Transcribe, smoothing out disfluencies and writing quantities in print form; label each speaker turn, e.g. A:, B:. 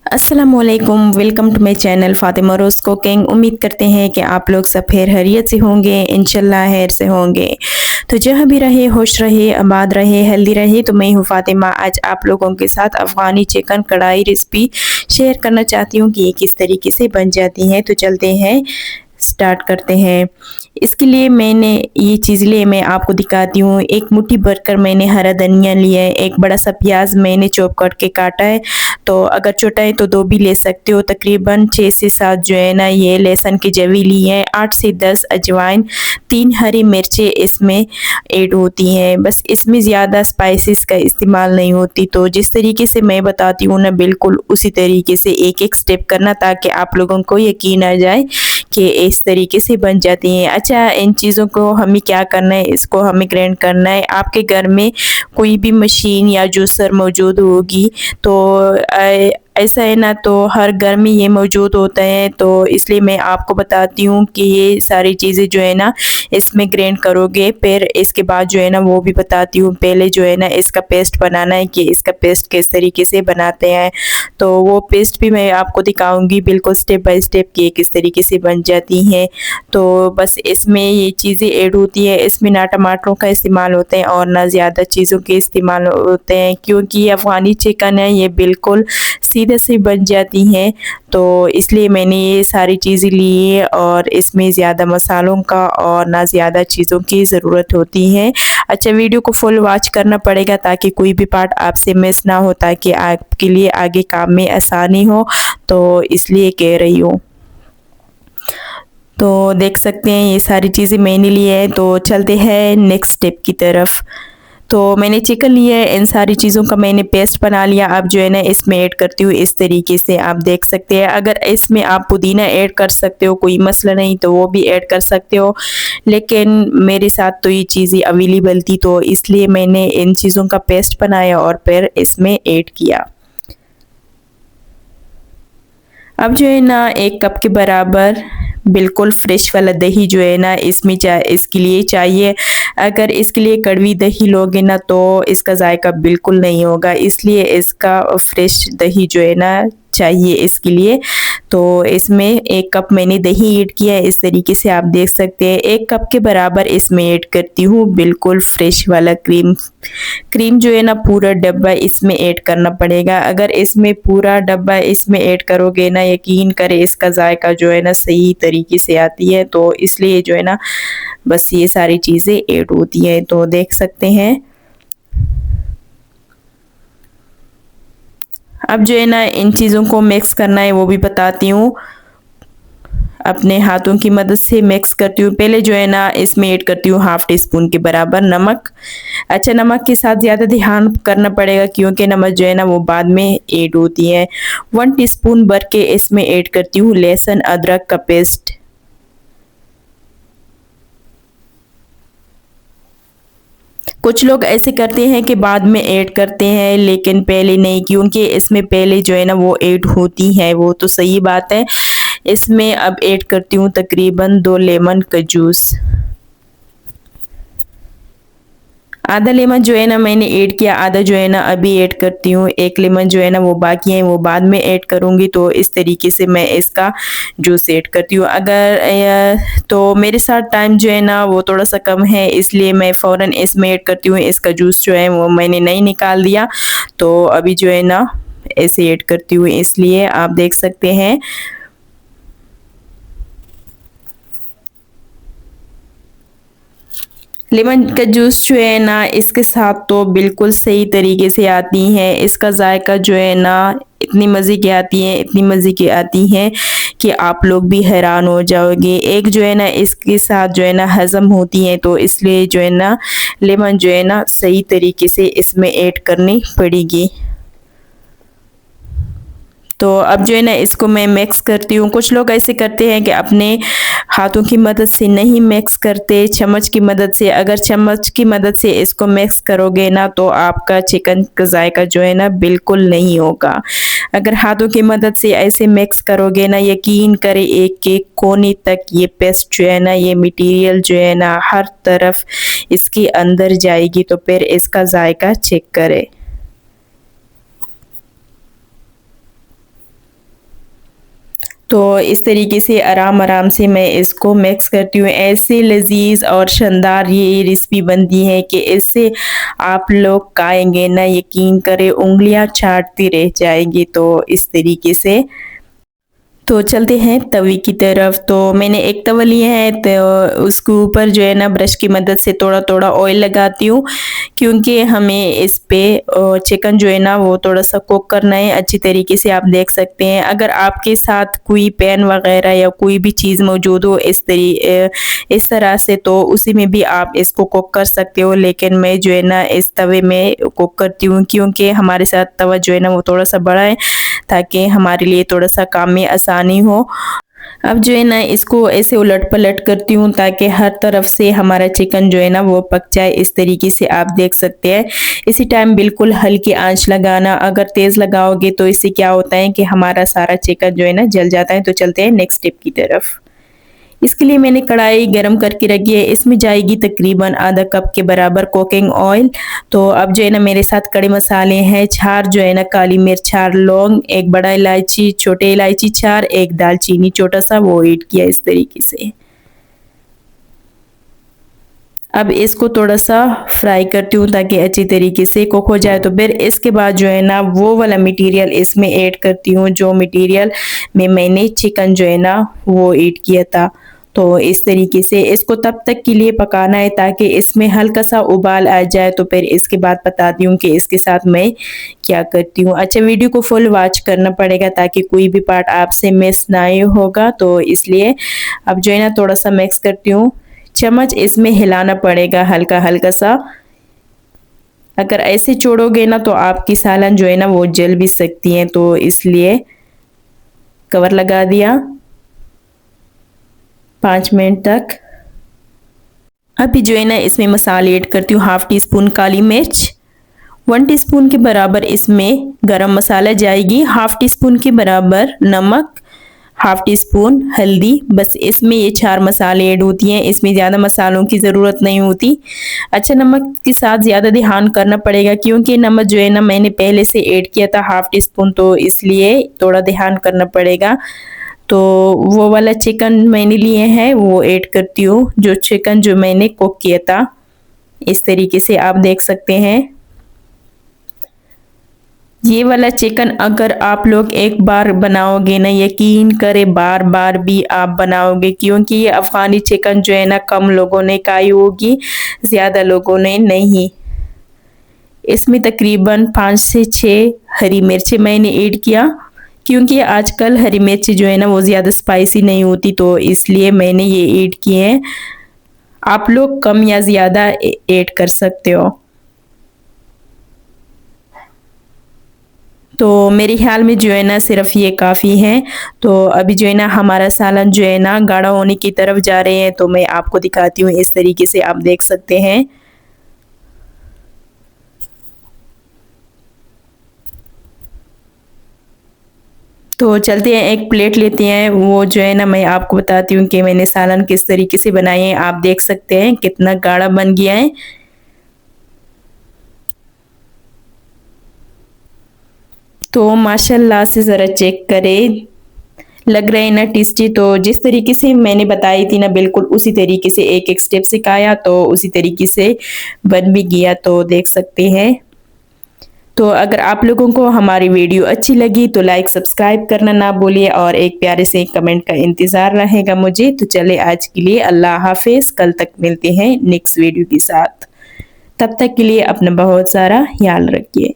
A: अस्सलामुअलैकुम, welcome to my channel Fatima rose cooking. उम्मीद करते हैं कि आप लोग सब खैरियत से होंगे, इंशाल्लाह खैर से होंगे। तो जहाँ भी रहे खुश रहे, आबाद रहे, हेल्दी रहे। तो मैं हूँ फ़ातिमा, आज आप लोगों के साथ अफ़गानी चिकन कढ़ाई रेसिपी शेयर करना चाहती हूँ कि ये किस तरीके से बन जाती है। तो चलते हैं, स्टार्ट करते हैं। इसके लिए मैंने ये चीज़ लिए मैं आपको दिखाती हूँ। एक मुट्ठी भरकर मैंने हरा धनिया लिया है, एक बड़ा सा प्याज मैंने चॉप करके काटा है। तो अगर छोटा है तो 2 भी ले सकते हो। तकरीबन 6 से 7 जो है ना ये लहसुन की जवी ली है, 8 से 10 अजवाइन, 3 हरी मिर्चें इसमें ऐड होती हैं। बस इसमें ज़्यादा स्पाइसेस का इस्तेमाल नहीं होती। तो जिस तरीके से मैं बताती हूँ ना, बिल्कुल उसी तरीके से एक-एक स्टेप करना, ताकि आप लोगों को यकीन आ जाए कि इस तरीके से बन जाती हैं। अच्छा, इन चीज़ों को हमें क्या करना है, इसको हमें ग्राइंड करना है। आपके घर में कोई भी मशीन या जूसर मौजूद होगी तो ऐसा है ना, तो हर घर में ये मौजूद होता है। तो इसलिए मैं आपको बताती हूँ कि ये सारी चीज़ें जो है ना इसमें ग्राइंड करोगे, फिर इसके बाद जो है ना वो भी बताती हूँ। पहले जो है ना इसका पेस्ट बनाना है कि इसका पेस्ट किस तरीके से बनाते हैं, तो वो पेस्ट भी मैं आपको दिखाऊंगी बिल्कुल स्टेप बाय स्टेप कि किस तरीके से बन जाती हैं। तो बस इसमें ये चीज़ें ऐड होती है। इसमें ना टमाटरों का इस्तेमाल होता है और ना ज़्यादा चीज़ों के इस्तेमाल होते हैं, क्योंकि ये अफ़गानी चिकन है, ये बिल्कुल सीधे से बन जाती हैं। तो इसलिए मैंने ये सारी चीज़ें ली है और इसमें ज़्यादा मसालों का और ना ज़्यादा चीज़ों की ज़रूरत होती है। अच्छा, वीडियो को फुल वॉच करना पड़ेगा ताकि कोई भी पार्ट आपसे मिस ना हो, ताकि आपके लिए आगे काम में आसानी हो। तो इसलिए कह रही हूँ। तो देख सकते हैं ये सारी चीज़ें मैंने ली है। तो चलते हैं नेक्स्ट स्टेप की तरफ। तो मैंने चिकन लिया है, इन सारी चीज़ों का मैंने पेस्ट बना लिया। अब जो है ना इसमें ऐड करती हूँ इस तरीके से, आप देख सकते हैं। अगर इसमें आप पुदीना ऐड कर सकते हो, कोई मसला नहीं, तो वो भी ऐड कर सकते हो। लेकिन मेरे साथ तो ये चीज़ें अवेलेबल थी, तो इसलिए मैंने इन चीज़ों का पेस्ट बनाया और फिर इसमें ऐड किया। अब जो है ना 1 कप के बराबर बिल्कुल फ्रेश वाला दही जो है ना इसमें इसके लिए चाहिए। अगर इसके लिए कड़वी दही लोगे ना तो इसका जायका बिल्कुल नहीं होगा, इसलिए इसका फ्रेश दही जो है ना चाहिए इसके लिए। तो इसमें 1 कप मैंने दही ऐड किया है, इस तरीके से आप देख सकते हैं। 1 कप के बराबर इसमें ऐड करती हूँ बिल्कुल फ्रेश वाला क्रीम। क्रीम जो है ना पूरा डब्बा इसमें ऐड करना पड़ेगा। अगर इसमें पूरा डब्बा इसमें ऐड करोगे ना, यकीन करें इसका जायका जो है ना सही तरीके से आती है। तो इसलिए जो है ना बस ये सारी चीज़ें ऐड होती हैं। तो देख सकते हैं। अब जो है ना इन चीज़ों को मिक्स करना है वो भी बताती हूँ। अपने हाथों की मदद से मिक्स करती हूँ। पहले जो है ना इसमें ऐड करती हूँ ½ टी स्पून के बराबर नमक। अच्छा, नमक के साथ ज़्यादा ध्यान करना पड़ेगा क्योंकि नमक जो है ना वो बाद में ऐड होती है। 1 टीस्पून भर के इसमें ऐड करती हूँ लहसुन अदरक का पेस्ट। कुछ लोग ऐसे करते हैं कि बाद में ऐड करते हैं, लेकिन पहले नहीं, क्योंकि इसमें पहले जो है ना वो ऐड होती है, वो तो सही बात है। इसमें अब ऐड करती हूँ तकरीबन 2 लेमन का जूस। आधा लेमन जो है ना मैंने ऐड किया, आधा जो है ना अभी ऐड करती हूँ। 1 लेमन जो है ना वो बाकी है, वो बाद में ऐड करूँगी। तो इस तरीके से मैं इसका जूस ऐड करती हूँ। अगर तो मेरे साथ टाइम जो है ना वो थोड़ा सा कम है, इसलिए मैं फ़ौरन इसमें ऐड करती हूँ। इसका जूस जो है वो मैंने नहीं निकाल दिया, तो अभी जो है ना ऐसे ऐड करती हूँ, इसलिए आप देख सकते हैं। लेमन का जूस जो है ना इसके साथ तो बिल्कुल सही तरीके से आती हैं। इसका जायका जो है ना इतनी मज़े की आती है, इतनी मज़े की आती हैं कि आप लोग भी हैरान हो जाओगे। एक जो है ना इसके साथ जो है ना हज़म होती हैं, तो इसलिए जो है ना लेमन जो है ना सही तरीके से इसमें ऐड करनी पड़ेगी। तो अब जो है ना इसको मैं मिक्स करती हूँ। कुछ लोग ऐसे करते हैं कि अपने हाथों की मदद से नहीं मिक्स करते, चम्मच की मदद से। अगर चम्मच की मदद से इसको मिक्स करोगे ना तो आपका चिकन का जायका जो है ना बिल्कुल नहीं होगा। अगर हाथों की मदद से ऐसे मिक्स करोगे ना, यकीन करें एक एक कोने तक ये पेस्ट जो है ना, ये मटेरियल जो है ना हर तरफ इसके अंदर जाएगी। तो फिर इसका जायका चेक करें। तो इस तरीके से आराम आराम से मैं इसको मिक्स करती हूँ। ऐसे लजीज और शानदार ये रेसिपी बनती है कि इससे आप लोग खाएंगे ना, यकीन करें उंगलियां चाटती रह जाएंगी। तो इस तरीके से तो चलते हैं तवे की तरफ। तो मैंने एक तवा लिया है, तो उसके ऊपर जो है ना ब्रश की मदद से थोड़ा थोड़ा ऑयल लगाती हूँ, क्योंकि हमें इस पे चिकन जो है ना वो थोड़ा सा कुक करना है अच्छी तरीके से। आप देख सकते हैं, अगर आपके साथ कोई पैन वगैरह या कोई भी चीज़ मौजूद हो इस तरह से, तो उसी में भी आप इसको कुक कर सकते हो। लेकिन मैं जो है ना इस तवे में कुक करती हूँ, क्योंकि हमारे साथ तवा जो है ना वो थोड़ा सा बड़ा है, ताकि हमारे लिए थोड़ा सा काम में आसानी हो। अब जो है ना इसको ऐसे उलट पलट करती हूँ, ताकि हर तरफ से हमारा चिकन जो है ना वो पक जाए। इस तरीके से आप देख सकते हैं। इसी टाइम बिल्कुल हल्की आंच लगाना, अगर तेज़ लगाओगे तो इससे क्या होता है कि हमारा सारा चिकन जो है ना जल जाता है। तो चलते हैं नेक्स्ट स्टेप की तरफ। इसके लिए मैंने कढ़ाई गरम करके रखी है, इसमें जाएगी तकरीबन आधा कप के बराबर कुकिंग ऑयल। तो अब जो है ना मेरे साथ कड़े मसाले हैं, 4 जो है ना काली मिर्च, 4 लौंग, 1 बड़ा इलायची, छोटे इलायची 4, 1 दालचीनी छोटा सा वो ऐड किया इस तरीके से। अब इसको थोड़ा सा फ्राई करती हूँ ताकि अच्छी तरीके से कुक हो जाए। तो फिर इसके बाद जो है ना वो वाला मटेरियल इसमें ऐड करती हूँ, जो मटेरियल में मैंने चिकन जो है ना वो ऐड किया था। तो इस तरीके से इसको तब तक के लिए पकाना है ताकि इसमें हल्का सा उबाल आ जाए। तो फिर इसके बाद बताती हूँ कि इसके साथ मैं क्या करती हूँ। अच्छा, वीडियो को फुल वॉच करना पड़ेगा ताकि कोई भी पार्ट आपसे मिस ना होगा। तो इसलिए अब जो है ना थोड़ा सा मिक्स करती हूँ, चम्मच इसमें हिलाना पड़ेगा हल्का हल्का सा। अगर ऐसे छोड़ोगे ना तो आपकी सालन जो है ना वो जल भी सकती है। तो इसलिए कवर लगा दिया 5 मिनट तक। अभी जो है ना इसमें मसाले ऐड करती हूँ। 1/2 टीस्पून काली मिर्च, 1 टीस्पून के बराबर इसमें गरम मसाला जाएगी, 1/2 टीस्पून के बराबर नमक, 1/2 टीस्पून हल्दी। बस इसमें ये 4 मसाले ऐड होती हैं, इसमें ज़्यादा मसालों की ज़रूरत नहीं होती। अच्छा, नमक के साथ ज़्यादा ध्यान करना पड़ेगा, क्योंकि नमक जो है ना मैंने पहले से ऐड किया था 1/2 टीस्पून, तो इसलिए थोड़ा ध्यान करना पड़ेगा। तो वो वाला चिकन मैंने लिए हैं वो ऐड करती हूँ, जो चिकन जो मैंने कुक किया था। इस तरीके से आप देख सकते हैं। ये वाला चिकन अगर आप लोग एक बार बनाओगे ना, यकीन करें बार बार भी आप बनाओगे, क्योंकि ये अफ़गानी चिकन जो है ना कम लोगों ने खाई होगी, ज़्यादा लोगों ने नहीं। इसमें तकरीबन 5 से 6 हरी मिर्ची मैंने ऐड किया, क्योंकि आजकल हरी मिर्ची जो है ना वो ज़्यादा स्पाइसी नहीं होती, तो इसलिए मैंने ये ऐड किए हैं। आप लोग कम या ज़्यादा ऐड कर सकते हो। तो मेरे ख्याल में जो है ना सिर्फ ये काफ़ी है। तो अभी जो है ना हमारा सालन जो है ना गाढ़ा होने की तरफ जा रहे हैं, तो मैं आपको दिखाती हूँ। इस तरीके से आप देख सकते हैं। तो चलते हैं, एक प्लेट लेते हैं, वो जो है ना मैं आपको बताती हूँ कि मैंने सालन किस तरीके से बनाए हैं। आप देख सकते हैं कितना गाढ़ा बन गया है। तो माशाल्लाह से ज़रा चेक करें, लग रहे हैं ना टेस्टी। तो जिस तरीके से मैंने बताई थी ना बिल्कुल उसी तरीके से एक एक स्टेप सिखाया, तो उसी तरीके से बन भी गया। तो देख सकते हैं। तो अगर आप लोगों को हमारी वीडियो अच्छी लगी तो लाइक सब्सक्राइब करना ना भूलिए, और एक प्यारे से कमेंट का इंतज़ार रहेगा मुझे। तो चले आज के लिए अल्लाह हाफिज़, कल तक मिलते हैं नेक्स्ट वीडियो के साथ। तब तक के लिए अपना बहुत सारा ख्याल रखिए।